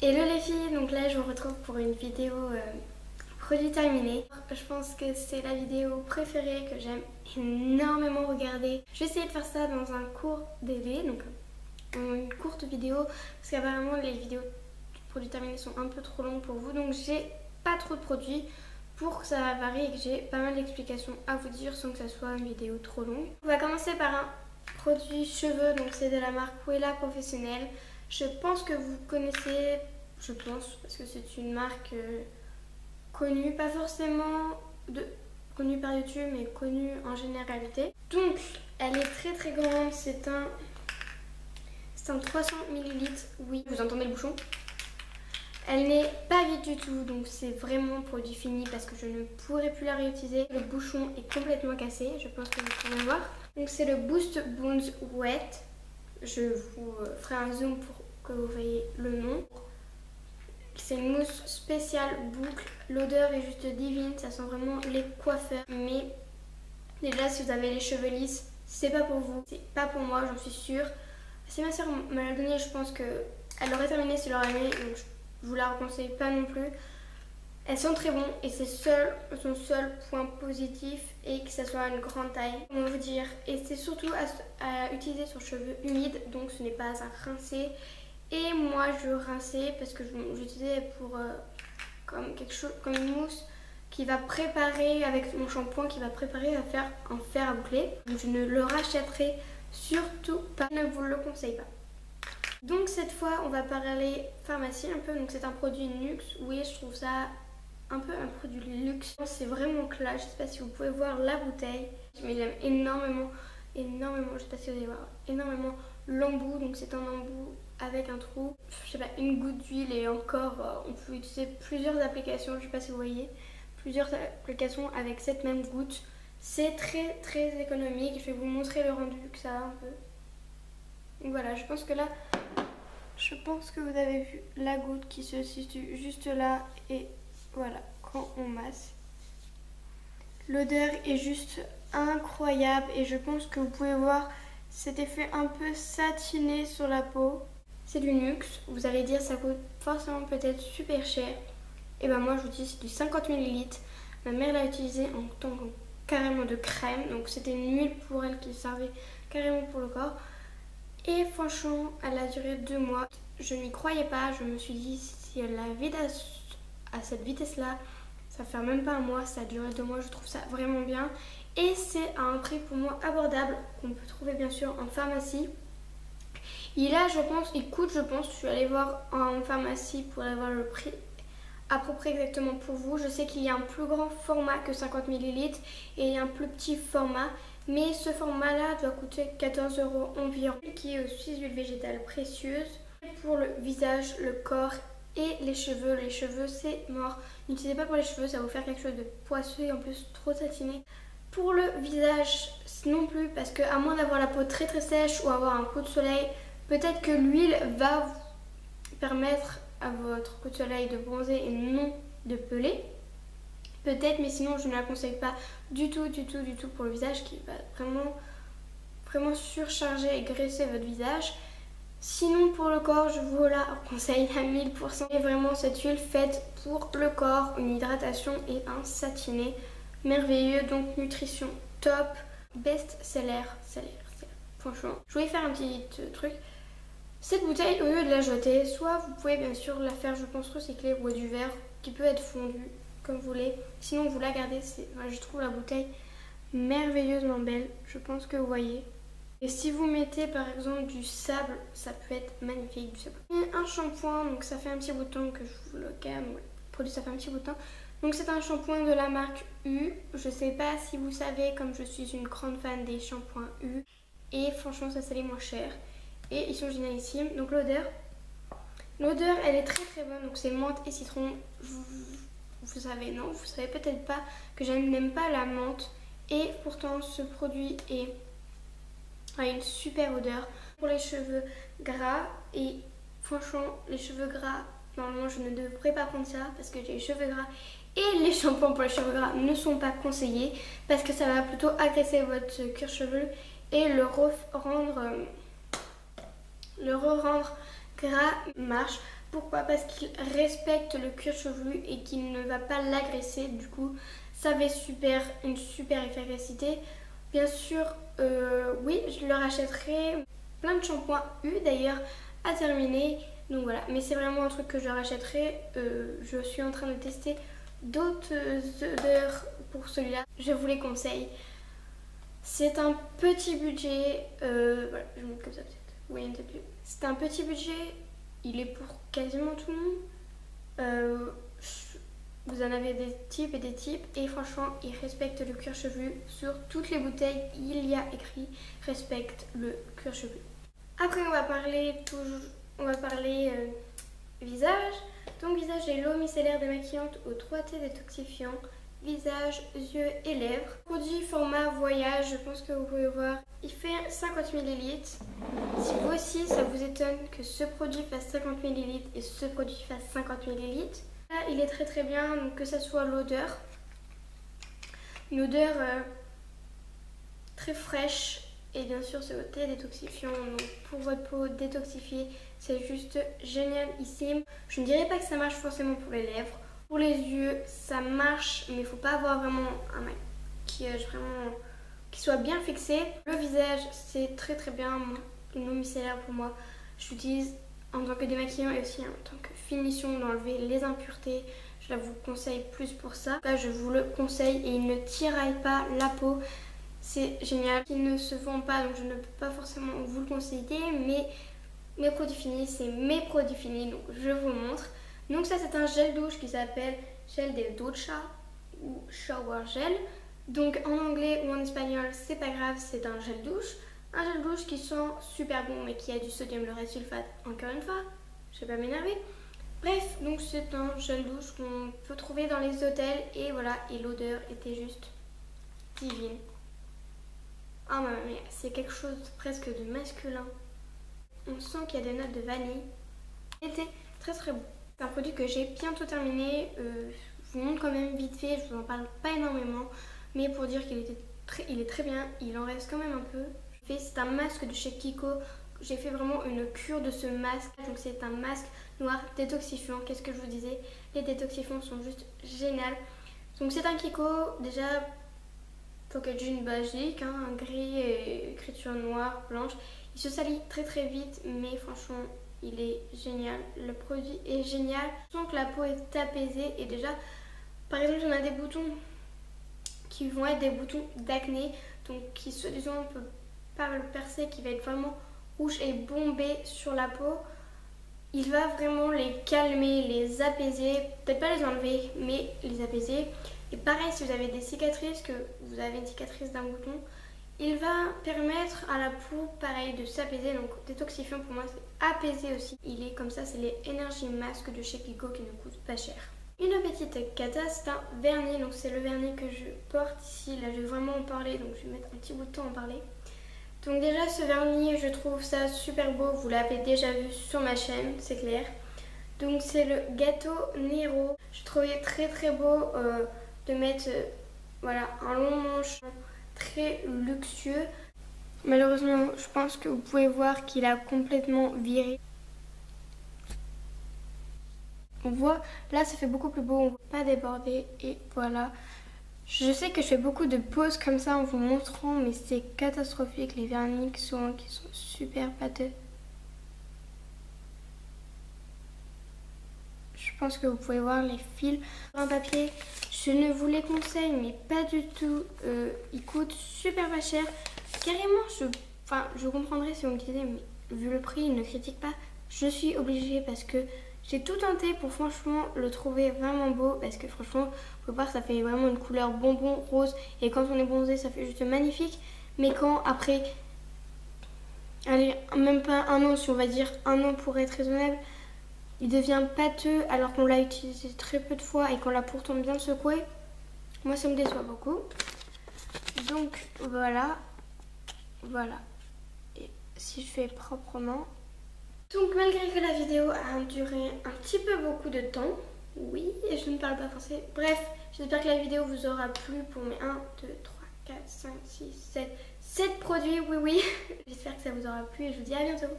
Hello les filles, donc là je vous retrouve pour une vidéo produit terminé. Je pense que c'est la vidéo préférée que j'aime énormément regarder. Je vais essayer de faire ça dans un court délai, donc une courte vidéo, parce qu'apparemment les vidéos produits terminés sont un peu trop longues pour vous, donc j'ai pas trop de produits pour que ça varie et que j'ai pas mal d'explications à vous dire sans que ça soit une vidéo trop longue. On va commencer par un produit cheveux, donc c'est de la marque Wella Professionnelle. Je pense que vous connaissez, je pense, parce que c'est une marque connue, pas forcément connue par YouTube, mais connue en généralité. Donc, elle est très très grande, c'est un 300 ml, oui, vous entendez le bouchon. Elle n'est pas vide du tout, donc c'est vraiment produit fini parce que je ne pourrai plus la réutiliser. Le bouchon est complètement cassé, je pense que vous pouvez voir. Donc c'est le Boost Bones Wet. Je vous ferai un zoom pour que vous voyez le nom. C'est une mousse spéciale boucle. L'odeur est juste divine, ça sent vraiment les coiffeurs. Mais déjà, si vous avez les cheveux lisses, c'est pas pour vous, c'est pas pour moi, j'en suis sûre. Si ma soeur me l'a donné, je pense qu'elle aurait terminé si elle l'aurait aimé, donc je vous la reconseille pas non plus. Elles sont très bonnes et c'est son seul point positif et que ça soit une grande taille. Comment vous dire, et c'est surtout à utiliser sur cheveux humides, donc ce n'est pas à rincer. Et moi je rinçais parce que j'utilisais pour comme quelque chose, comme une mousse qui va préparer avec mon shampoing qui va préparer à faire un fer à boucler. Donc je ne le rachèterai surtout pas, je ne vous le conseille pas. Donc cette fois on va parler pharmacie un peu, donc c'est un produit luxe, oui je trouve ça un peu un produit luxe, c'est vraiment classe, je sais pas si vous pouvez voir la bouteille, mais j'aime énormément, je sais pas si vous allez voir, énormément l'embout, donc c'est un embout avec un trou, je sais pas, une goutte d'huile et encore on peut utiliser plusieurs applications, je sais pas si vous voyez, plusieurs applications avec cette même goutte, c'est très très économique, je vais vous montrer le rendu que ça a un peu. Donc voilà, je pense que là, je pense que vous avez vu la goutte qui se situe juste là et voilà, quand on masse. L'odeur est juste incroyable et je pense que vous pouvez voir cet effet un peu satiné sur la peau. C'est du luxe, vous allez dire ça coûte forcément peut-être super cher. Et ben moi je vous dis c'est du 50 ml. Ma mère l'a utilisé en tant que carrément de crème, donc c'était une huile pour elle qui servait carrément pour le corps. Et franchement, elle a duré 2 mois. Je n'y croyais pas, je me suis dit si elle la vide à cette vitesse-là, ça fait même pas un mois, ça a duré 2 mois, je trouve ça vraiment bien. Et c'est à un prix pour moi abordable, qu'on peut trouver bien sûr en pharmacie. Il a, je pense, il coûte, je pense, je suis allée voir en pharmacie pour avoir le prix à peu près exactement pour vous. Je sais qu'il y a un plus grand format que 50 ml et il y a un plus petit format. Mais ce format-là doit coûter 14 € environ, qui est aussi huile végétale précieuse. Pour le visage, le corps et les cheveux c'est mort. N'utilisez pas pour les cheveux, ça va vous faire quelque chose de poisseux et en plus trop satiné. Pour le visage non plus, parce que à moins d'avoir la peau très très sèche ou avoir un coup de soleil, peut-être que l'huile va vous permettre à votre coup de soleil de bronzer et non de peler. Peut-être, mais sinon je ne la conseille pas du tout pour le visage qui va vraiment surcharger et graisser votre visage. Sinon pour le corps, je vous la conseille à 1000%. Et vraiment cette huile faite pour le corps, une hydratation et un satiné merveilleux. Donc nutrition top, best seller. Franchement, je voulais faire un petit truc. Cette bouteille, au lieu de la jeter, soit vous pouvez bien sûr la faire, je pense, recycler ou du verre qui peut être fondu comme vous voulez. Sinon vous la gardez, je trouve la bouteille merveilleusement belle, je pense que vous voyez. Et si vous mettez par exemple du sable, ça peut être magnifique du sable. Et un shampoing, donc ça fait un petit bout de temps que je vous le calme, le produit ça fait un petit bout de temps. Donc c'est un shampoing de la marque U, je sais pas si vous savez comme je suis une grande fan des shampoings U. Et franchement ça c'est les moins chers. Et ils sont génialissimes, donc l'odeur elle est très très bonne, donc c'est menthe et citron. Vous savez, non, vous savez peut-être pas que je n'aime pas la menthe. Et pourtant ce produit a une super odeur pour les cheveux gras. Et franchement les cheveux gras, normalement je ne devrais pas prendre ça parce que j'ai les cheveux gras. Et les shampoings pour les cheveux gras ne sont pas conseillés parce que ça va plutôt agresser votre cuir chevelu et le re-rendre gras marche. Pourquoi? Parce qu'il respecte le cuir chevelu et qu'il ne va pas l'agresser. Du coup, ça avait une super efficacité. Bien sûr, oui, je leur achèterai plein de shampoings U d'ailleurs à terminer. Donc voilà, mais c'est vraiment un truc que je leur achèterai. Je suis en train de tester d'autres odeurs pour celui-là. Je vous les conseille. C'est un petit budget. Voilà, je vais mettre comme ça peut-être. Oui, peut-être plus. C'est un petit budget. Il est pour quasiment tout le monde. Vous en avez des types et des types. Et franchement, ils respectent le cuir chevelu. Sur toutes les bouteilles, il y a écrit respecte le cuir chevelu. Après, on va parler visage. Donc visage, j'ai l'eau micellaire démaquillante aux 3T détoxifiant. Visage, yeux et lèvres. Produit format voyage, je pense que vous pouvez voir. Il fait 50 ml. Si vous aussi, ça vous étonne que ce produit fasse 50 ml et ce produit fasse 50 ml. Là, il est très bien, donc que ça soit l'odeur. Une odeur très fraîche. Et bien sûr, ce thé détoxifiant. Donc pour votre peau détoxifiée, c'est juste génialissime. Je ne dirais pas que ça marche forcément pour les lèvres. Pour les yeux, ça marche, mais il ne faut pas avoir vraiment un maquillage vraiment qui soit bien fixé. Le visage, c'est très bien. Une eau micellaire pour moi, je l'utilise en tant que démaquillant et aussi en tant que finition d'enlever les impuretés. Je la vous conseille plus pour ça. Là, je vous le conseille et il ne tiraille pas la peau. C'est génial. Il ne se vend pas, donc je ne peux pas forcément vous le conseiller, mais mes produits finis, c'est mes produits finis, donc je vous le montre. Donc ça, c'est un gel douche qui s'appelle gel de ducha ou shower gel. Donc en anglais ou en espagnol, c'est pas grave, c'est un gel douche. Un gel douche qui sent super bon mais qui a du sodium lauryl sulfate, encore une fois, je vais pas m'énerver. Bref, donc c'est un gel douche qu'on peut trouver dans les hôtels et voilà, et l'odeur était juste divine. Ah mais c'est quelque chose presque de masculin. On sent qu'il y a des notes de vanille. Il était très bon. C'est un produit que j'ai bientôt terminé. Je vous montre quand même vite fait, je vous en parle pas énormément. Mais pour dire qu'il est très bien, il en reste quand même un peu. C'est un masque de chez Kiko. J'ai fait vraiment une cure de ce masque. Donc c'est un masque noir détoxifiant. Qu'est-ce que je vous disais? Les détoxifiants sont juste géniaux. Donc c'est un Kiko, déjà packaging basique, hein, un gris et écriture noire, blanche. Il se salit très vite, mais franchement, il est génial. Le produit est génial. Je sens que la peau est apaisée et déjà, par exemple, on a des boutons qui vont être des boutons d'acné, donc qui soi-disant on peut pas le percer, qui va être vraiment rouge et bombé sur la peau. Il va vraiment les calmer, les apaiser, peut-être pas les enlever, mais les apaiser. Et pareil, si vous avez des cicatrices, que vous avez une cicatrice d'un bouton, il va permettre à la peau, pareil, de s'apaiser. Donc détoxifiant pour moi, c'est apaiser aussi. Il est comme ça, c'est les Energy Mask de chez Kiko qui ne coûtent pas cher. Une petite cata, c'est un vernis, donc c'est le vernis que je porte ici. Là, je vais vraiment en parler, donc je vais mettre un petit bout de temps à en parler. Donc déjà, ce vernis, je trouve ça super beau. Vous l'avez déjà vu sur ma chaîne, c'est clair. Donc c'est le Gâteau Nero. Je trouvais très beau de mettre voilà, un long manche très luxueux. Malheureusement, je pense que vous pouvez voir qu'il a complètement viré. On voit, là ça fait beaucoup plus beau, on ne voit pas déborder et voilà. Je sais que je fais beaucoup de pauses comme ça en vous montrant, mais c'est catastrophique les vernis qui sont super pâteux. Je pense que vous pouvez voir les fils. Un papier, je ne vous les conseille, mais pas du tout. Ils coûtent super pas cher. Carrément, je comprendrais si on me disait, mais vu le prix, ne critique pas. Je suis obligée parce que j'ai tout tenté pour franchement le trouver vraiment beau. Parce que franchement, vous pouvez voir, ça fait vraiment une couleur bonbon rose. Et quand on est bronzé, ça fait juste magnifique. Mais quand après, allez, même pas un an, si on va dire un an pour être raisonnable, il devient pâteux alors qu'on l'a utilisé très peu de fois et qu'on l'a pourtant bien secoué. Moi, ça me déçoit beaucoup. Donc voilà. Et si je fais proprement. Donc malgré que la vidéo a duré un petit peu beaucoup de temps, oui, et je ne parle pas français. Bref, j'espère que la vidéo vous aura plu pour mes 1, 2, 3, 4, 5, 6, 7 produits, oui. J'espère que ça vous aura plu et je vous dis à bientôt.